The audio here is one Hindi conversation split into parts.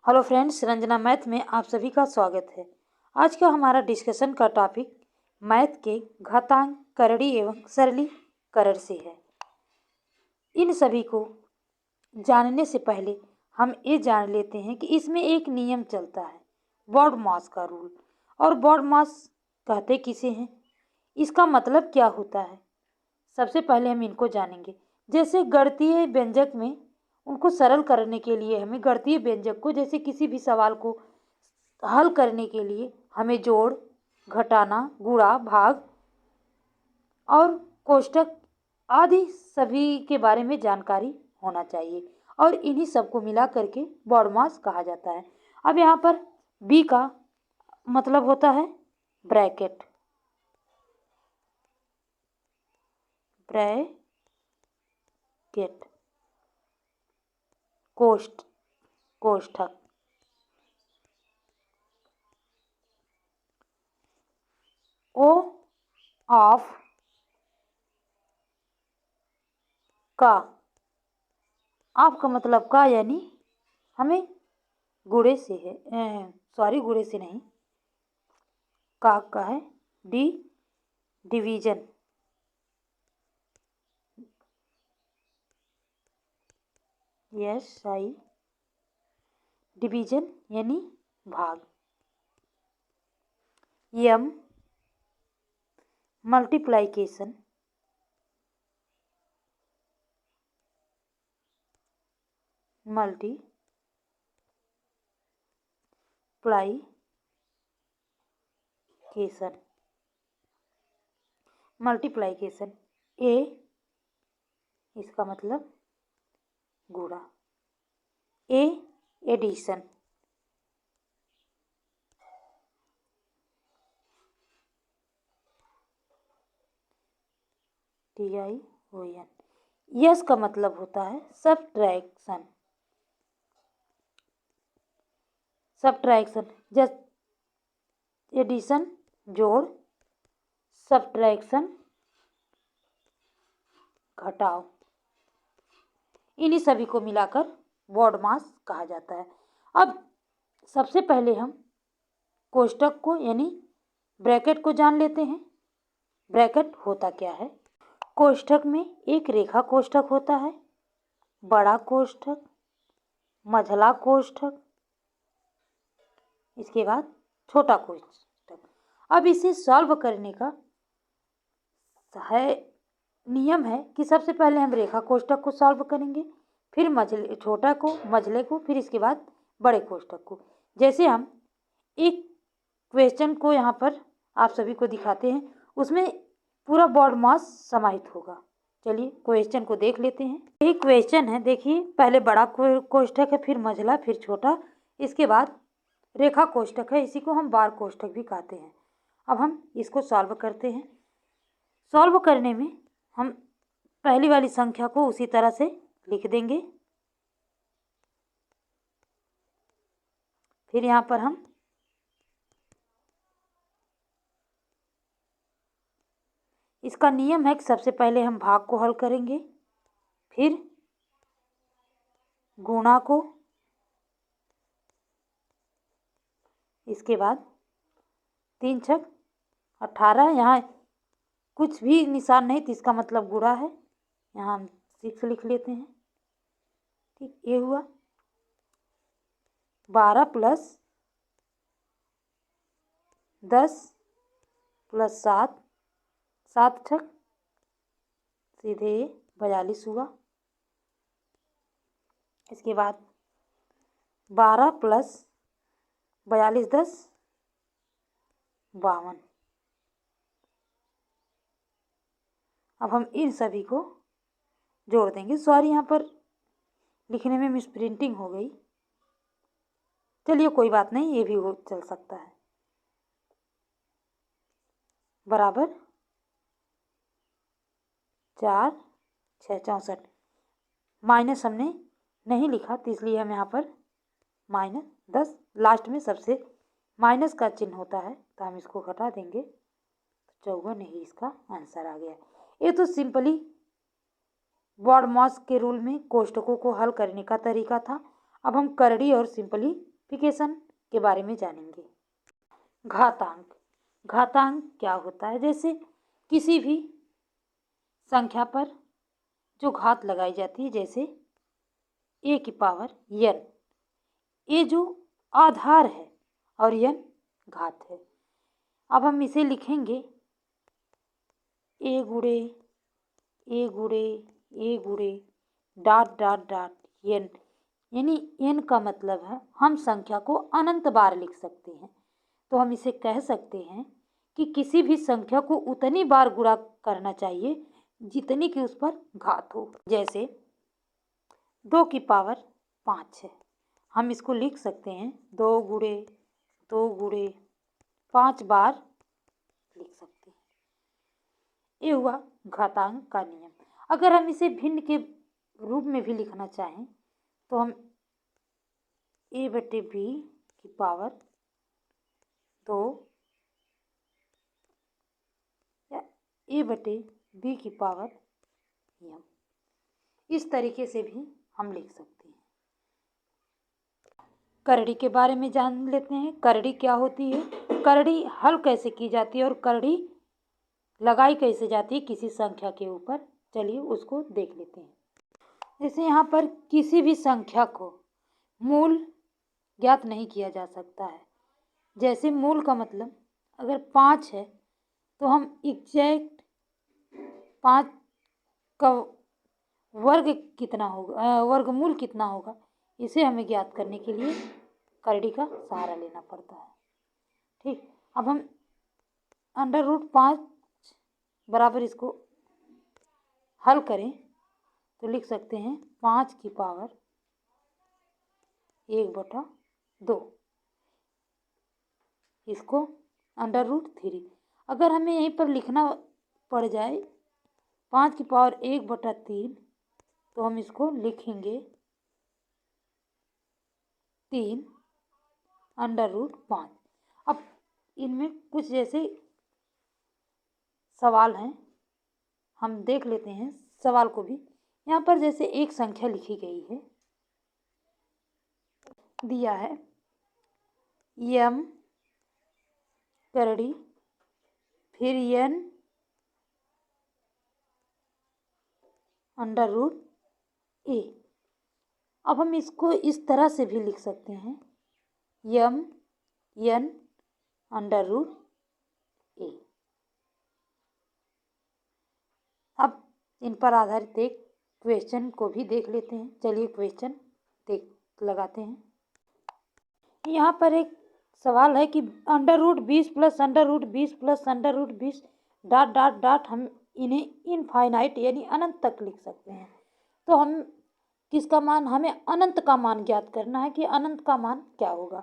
हेलो फ्रेंड्स, रंजना मैथ में आप सभी का स्वागत है। आज का हमारा डिस्कशन का टॉपिक मैथ के घातांक, करड़ी एवं सरलीकरण से है। इन सभी को जानने से पहले हम ये जान लेते हैं कि इसमें एक नियम चलता है, BODMAS का रूल। और BODMAS कहते किसे हैं, इसका मतलब क्या होता है, सबसे पहले हम इनको जानेंगे। जैसे गणितीय व्यंजक में उनको सरल करने के लिए हमें गणितीय व्यंजक को, जैसे किसी भी सवाल को हल करने के लिए हमें जोड़, घटाना, गुणा, भाग और कोष्ठक आदि सभी के बारे में जानकारी होना चाहिए और इन्हीं सबको मिला करके BODMAS कहा जाता है। अब यहाँ पर बी का मतलब होता है ब्रैकेट, कोष्ठक। ओ ऑफ का, आपका मतलब का यानी हमें गुणे से है, गुणे से नहीं, का है डिवीजन, डिवीजन यानी भाग। यम मल्टीप्लाइकेशन, मल्टीप्लाइकेशन। ए, इसका मतलब गुणा। Addition, TION। यस का मतलब होता है सब्ट्रैक्शन, जैसे एडिशन जोड़, सब्ट्रैक्शन घटाओ, इन्हीं सभी को मिलाकर BODMAS कहा जाता है। अब सबसे पहले हम कोष्ठक को यानी ब्रैकेट को जान लेते हैं। ब्रैकेट होता क्या है? कोष्ठक में एक रेखा कोष्ठक होता है, बड़ा कोष्ठक, मझला कोष्ठक, इसके बाद छोटा कोष्ठक। अब इसे सॉल्व करने का नियम है कि सबसे पहले हम रेखा कोष्ठक को सॉल्व करेंगे, फिर छोटा को, मझले को, फिर इसके बाद बड़े कोष्ठक को। जैसे हम एक क्वेश्चन को यहाँ पर आप सभी को दिखाते हैं, उसमें पूरा BODMAS समाहित होगा। चलिए क्वेश्चन को देख लेते हैं। यही क्वेश्चन है, देखिए, पहले बड़ा कोष्ठक है, फिर मझला, फिर छोटा, इसके बाद रेखा कोष्ठक है, इसी को हम बार कोष्ठक भी कहते हैं। अब हम इसको सॉल्व करते हैं। सॉल्व करने में हम पहली वाली संख्या को उसी तरह से लिख देंगे, फिर यहाँ पर हम इसका नियम है कि सबसे पहले हम भाग को हल करेंगे, फिर गुणा को, इसके बाद 3 छक 18, यहाँ कुछ भी निशान नहीं तो इसका मतलब गुणा है, यहाँ हम 6 लिख लेते हैं। ठीक, ये हुआ 12 + 10 + 7, 7 छक सीधे 42 हुआ। इसके बाद 12 + 42 10 52। अब हम इन सभी को जोड़ देंगे। सॉरी, यहाँ पर लिखने में मिस प्रिंटिंग हो गई, चलिए कोई बात नहीं, ये भी चल सकता है। बराबर 4 6 64, माइनस हमने नहीं लिखा तो इसलिए हम यहाँ पर -10, लास्ट में सबसे माइनस का चिन्ह होता है तो हम इसको घटा देंगे, 54 ही इसका आंसर आ गया। ये तो सिंपली BODMAS के रूल में कोष्ठकों को हल करने का तरीका था। अब हम करड़ी और सिंपली सिंप्लीफिकेशन के बारे में जानेंगे। घातांक। घातांक क्या होता है? जैसे किसी भी संख्या पर जो घात लगाई जाती है, जैसे a की पावर n, a जो आधार है और n घात है। अब हम इसे लिखेंगे a गुणे a गुणे a गुणे डॉट डॉट डॉट n, यानी n का मतलब है हम संख्या को अनंत बार लिख सकते हैं। तो हम इसे कह सकते हैं कि किसी भी संख्या को उतनी बार गुणा करना चाहिए जितनी कि उस पर घात हो। जैसे 2 की पावर 5 है, हम इसको लिख सकते हैं 2 गुणे 5 बार लिख सकते हैं। ये हुआ घातांक का नियम। अगर हम इसे भिन्न के रूप में भी लिखना चाहें तो हम a/b की पावर 2 या a/b की पावर m, इस तरीके से भी हम लिख सकते हैं। करड़ी के बारे में जान लेते हैं। करड़ी क्या होती है, करड़ी हल कैसे की जाती है और करड़ी लगाई कैसे जाती है किसी संख्या के ऊपर, चलिए उसको देख लेते हैं। जैसे यहाँ पर किसी भी संख्या को मूल ज्ञात नहीं किया जा सकता है। जैसे मूल का मतलब अगर 5 है तो हम एग्जैक्ट 5 का वर्ग कितना होगा, वर्गमूल कितना होगा, इसे हमें ज्ञात करने के लिए करड़ी का सहारा लेना पड़ता है। ठीक, अब हम √5 बराबर इसको हल करें तो लिख सकते हैं 5 की पावर 1/2, इसको √3। अगर हमें यहीं पर लिखना पड़ जाए 5 की पावर 1/3 तो हम इसको लिखेंगे 3/5। अब इनमें कुछ जैसे सवाल हैं, हम देख लेते हैं सवाल को भी। यहाँ पर जैसे एक संख्या लिखी गई है, दिया है m करड़ी फिर n √a। अब हम इसको इस तरह से भी लिख सकते हैं m n √a। अब इन पर आधारित एक क्वेश्चन को भी देख लेते हैं। चलिए क्वेश्चन लगाते हैं। यहाँ पर एक सवाल है कि √20 plus √20 plus √20 dot dot dot, हम इन्हें इनफाइनाइट यानी अनंत तक लिख सकते हैं। तो हम किसका मान, हमें अनंत का मान ज्ञात करना है कि अनंत का मान क्या होगा।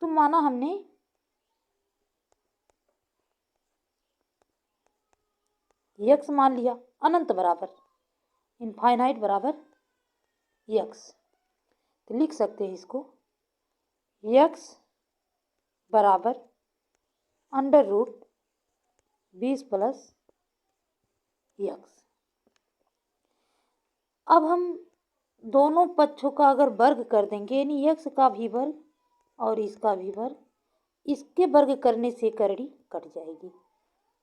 तो माना हमने x मान लिया, अनंत बराबर इनफाइनाइट बराबर x, तो लिख सकते हैं इसको x बराबर √20 प्लस x। अब हम दोनों पक्षों का अगर वर्ग कर देंगे, यानी x का भी वर्ग और इसका भी वर्ग, इसके वर्ग करने से करड़ी कट जाएगी।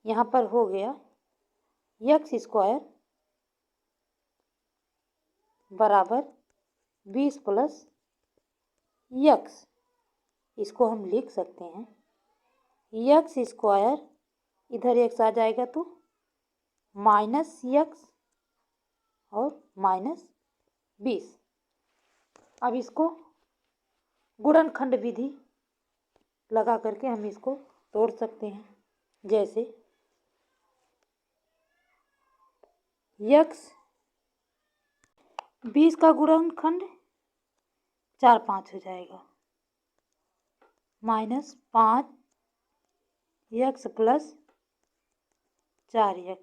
यहाँ पर हो गया x² बराबर 20 प्लस x, इसको हम लिख सकते हैं x², इधर x आ जाएगा तो -x और -20। अब इसको गुणनखंड विधि लगा करके हम इसको तोड़ सकते हैं। जैसे x 20 का गुणनखंड 4 5 हो जाएगा, -5x plus 4x,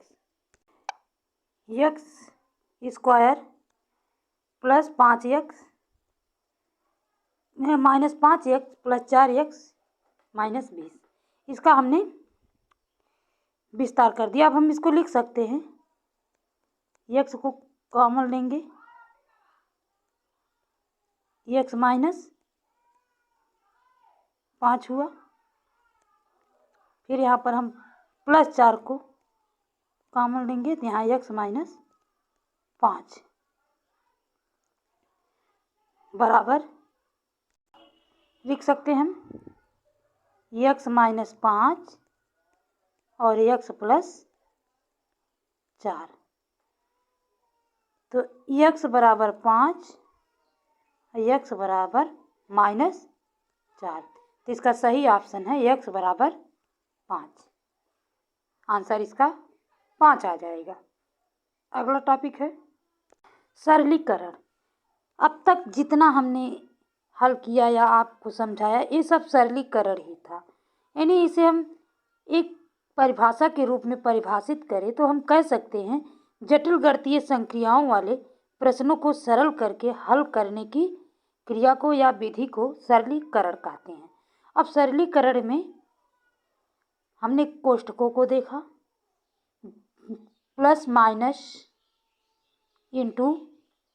x² plus 5x -5x plus 4x -20, इसका हमने विस्तार कर दिया। अब हम इसको लिख सकते हैं, x को कॉमन लेंगे, x माइनस 5 हुआ। फिर यहाँ पर हम +4 को कॉमन लेंगे तो यहाँ x माइनस 5 बराबर लिख सकते हैं हम x माइनस 5 और x प्लस 4। तो x बराबर 5, x बराबर -4। तो इसका सही ऑप्शन है x बराबर 5। आंसर इसका 5 आ जाएगा। अगला टॉपिक है सरलीकरण। अब तक जितना हमने हल किया या आपको समझाया ये सब सरलीकरण ही था। यानी इसे हम एक परिभाषा के रूप में परिभाषित करें तो हम कह सकते हैं जटिल गणितीय संक्रियाओं वाले प्रश्नों को सरल करके हल करने की क्रिया को या विधि को सरलीकरण कहते हैं। अब सरलीकरण में हमने कोष्ठकों को देखा, प्लस माइनस इंटू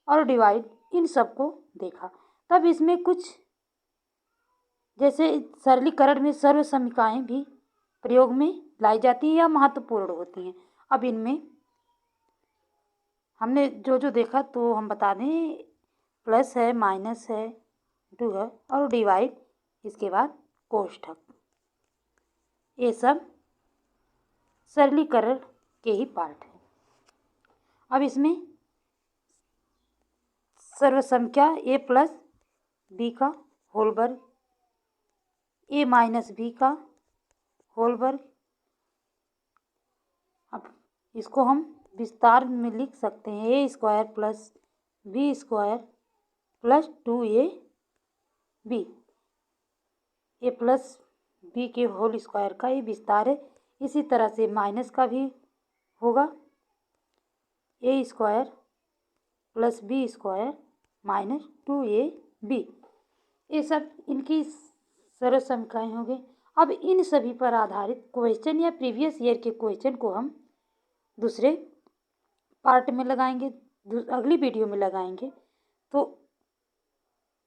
और डिवाइड इन सब को देखा। तब इसमें कुछ जैसे सरलीकरण में सर्व समीकरणाएं भी प्रयोग में लाई जाती हैं या महत्वपूर्ण होती हैं। अब इनमें हमने जो जो देखा तो हम बता दें, प्लस है, माइनस है, इंटू है और डिवाइड, इसके बाद कोष्ठक, ये सब सरलीकरण के ही पार्ट है। अब इसमें सर्वसंख्या a प्लस बी का होल वर्ग, a माइनस बी का होल वर्ग। अब इसको हम विस्तार में लिख सकते हैं a square plus B square plus 2ab। a plus B के होल स्क्वायर का ये विस्तार है। इसी तरह से माइनस का भी होगा, a square plus B square minus 2ab। ये सब इनकी सरल समीकरण हो गए। अब इन सभी पर आधारित क्वेश्चन या प्रीवियस ईयर के क्वेश्चन को हम दूसरे पार्ट में लगाएंगे, अगली वीडियो में लगाएंगे। तो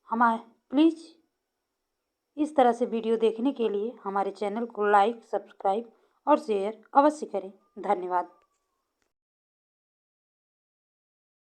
हमारे प्लीज़ इस तरह से वीडियो देखने के लिए हमारे चैनल को लाइक, सब्सक्राइब और शेयर अवश्य करें। धन्यवाद।